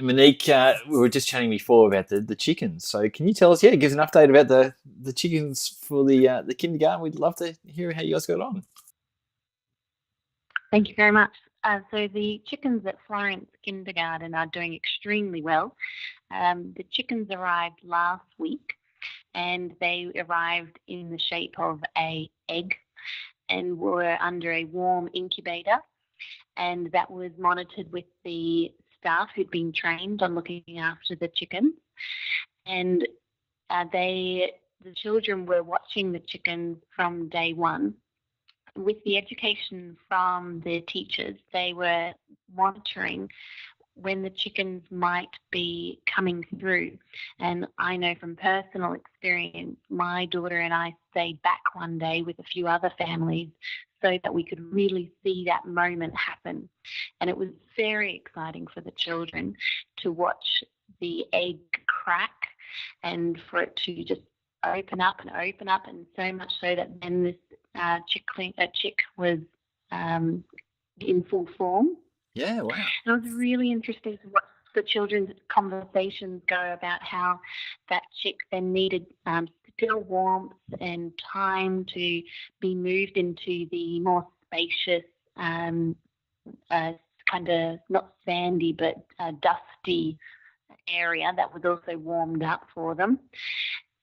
And Monique, we were just chatting before about the chickens. So can you tell us, give us an update about the chickens for the kindergarten? We'd love to hear how you guys got on. Thank you very much. So the chickens at Florence Kindergarten are doing extremely well. The chickens arrived last week, and they arrived in the shape of an egg and were under a warm incubator, and that was monitored with the staff who'd been trained on looking after the chickens. And the children were watching the chickens from day one. With the education from the teachers, they were monitoring when the chickens might be coming through. And I know from personal experience, my daughter and I stayed back one day with a few other families so that we could really see that moment happen. And it was very exciting for the children to watch the egg crack and for it to just open up, and so much so that then this chick was in full form. Yeah, wow. And it was really interesting to watch the children's conversations go about how that chick then needed still warmth and time to be moved into the more spacious, kind of not sandy but dusty area that was also warmed up for them.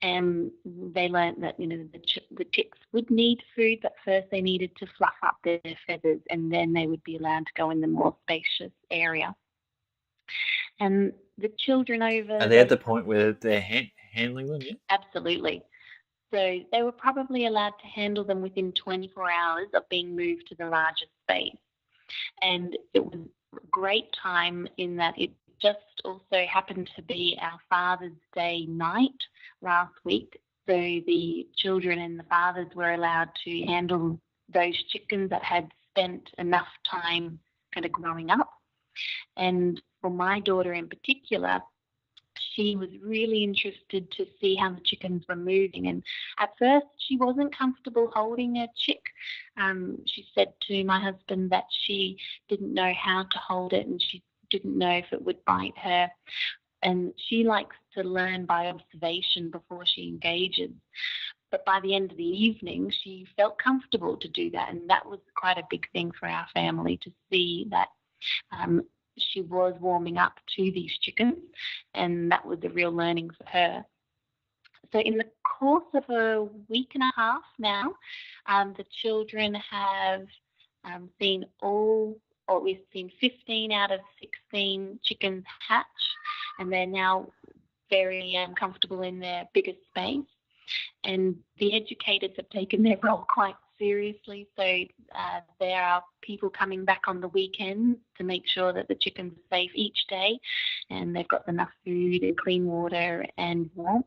And they learned that the chicks would need food, but first they needed to fluff up their feathers, and then they would be allowed to go in the more spacious area. And the children over... Are they at the point where they're handling them yet? Absolutely. So they were probably allowed to handle them within 24 hours of being moved to the larger space. And it was a great time in that it just also happened to be our Father's Day night last week. So the children and the fathers were allowed to handle those chickens that had spent enough time kind of growing up. And for my daughter in particular, she was really interested to see how the chickens were moving. And at first, she wasn't comfortable holding a chick. She said to my husband that she didn't know how to hold it and she didn't know if it would bite her. And she likes to learn by observation before she engages. But by the end of the evening, she felt comfortable to do that. And that was quite a big thing for our family to see that she was warming up to these chickens, and that was a real learning for her. So in the course of a week and a half now, the children have we've seen 15 out of 16 chickens hatch, and they're now very comfortable in their bigger space. And the educators have taken their role quite seriously. So there are people coming back on the weekends to make sure that the chickens are safe each day and they've got enough food and clean water and warmth.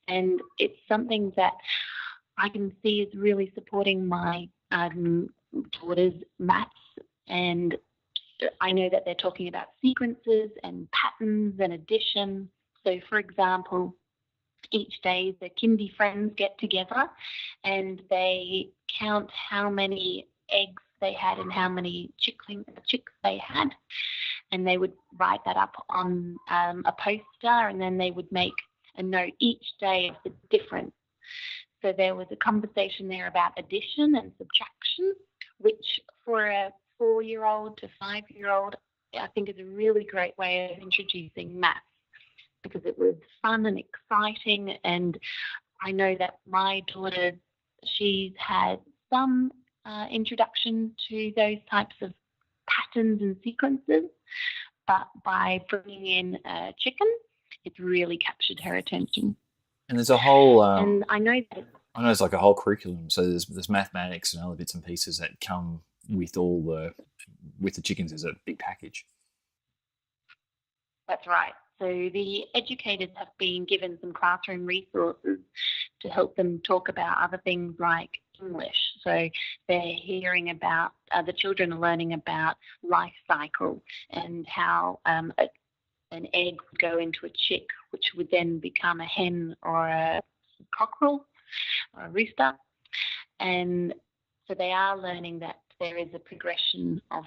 And it's something that I can see is really supporting my daughter's maths. And I know that they're talking about sequences and patterns and addition. So, for example, each day the kindy friends get together and they count how many eggs they had and how many chicks they had, and they would write that up on a poster, and then they would make a note each day of the difference. So there was a conversation there about addition and subtraction, which for a 4-year-old to 5-year-old I think is a really great way of introducing maths, because it was fun and exciting. And I know that my daughter, she's had some introduction to those types of patterns and sequences, but by bringing in a chicken, it's really captured her attention. And there's a whole... and I know it's like a whole curriculum. So there's mathematics and other bits and pieces that come with with the chickens as a big package. That's right. So the educators have been given some classroom resources to help them talk about other things like English. So they're hearing about, the children are learning about life cycle and how an egg would go into a chick, which would then become a hen or a cockerel or a rooster. And so they are learning that there is a progression of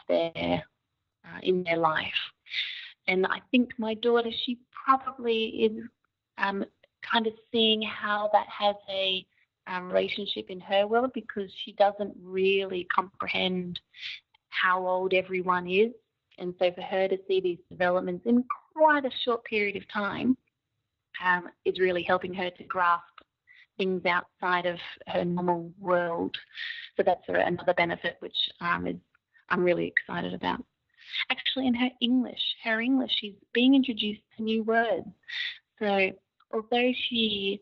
in their life. And I think my daughter, she probably is kind of seeing how that has a relationship in her world, because she doesn't really comprehend how old everyone is. And so for her to see these developments in quite a short period of time is really helping her to grasp things outside of her normal world. So that's another benefit which I'm really excited about. Actually, in her English, she's being introduced to new words. So although she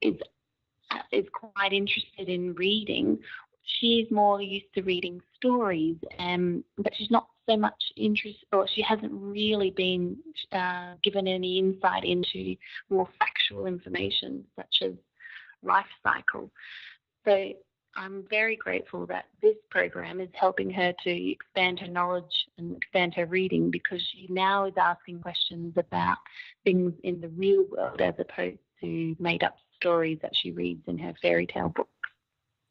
is quite interested in reading, she's more used to reading stories, but she's not so much interest, or she hasn't really been given any insight into more factual information such as life cycle. So I'm very grateful that this program is helping her to expand her knowledge and expand her reading, because she now is asking questions about things in the real world as opposed to made up stories that she reads in her fairy tale book.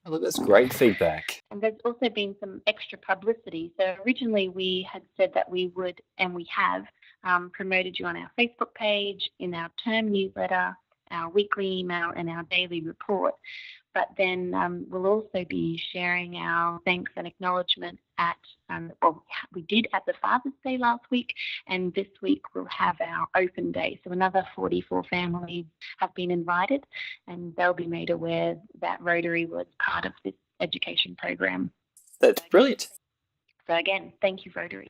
Oh, look, that's great feedback. And there's also been some extra publicity. So originally we had said that we would, and we have, promoted you on our Facebook page, in our term newsletter, our weekly email, and our daily report. But then we'll also be sharing our thanks and acknowledgement at, well, we did at the Father's Day last week, and this week we'll have our open day. So another 44 families have been invited, and they'll be made aware that Rotary was part of this education program. That's brilliant. So again, thank you, Rotary.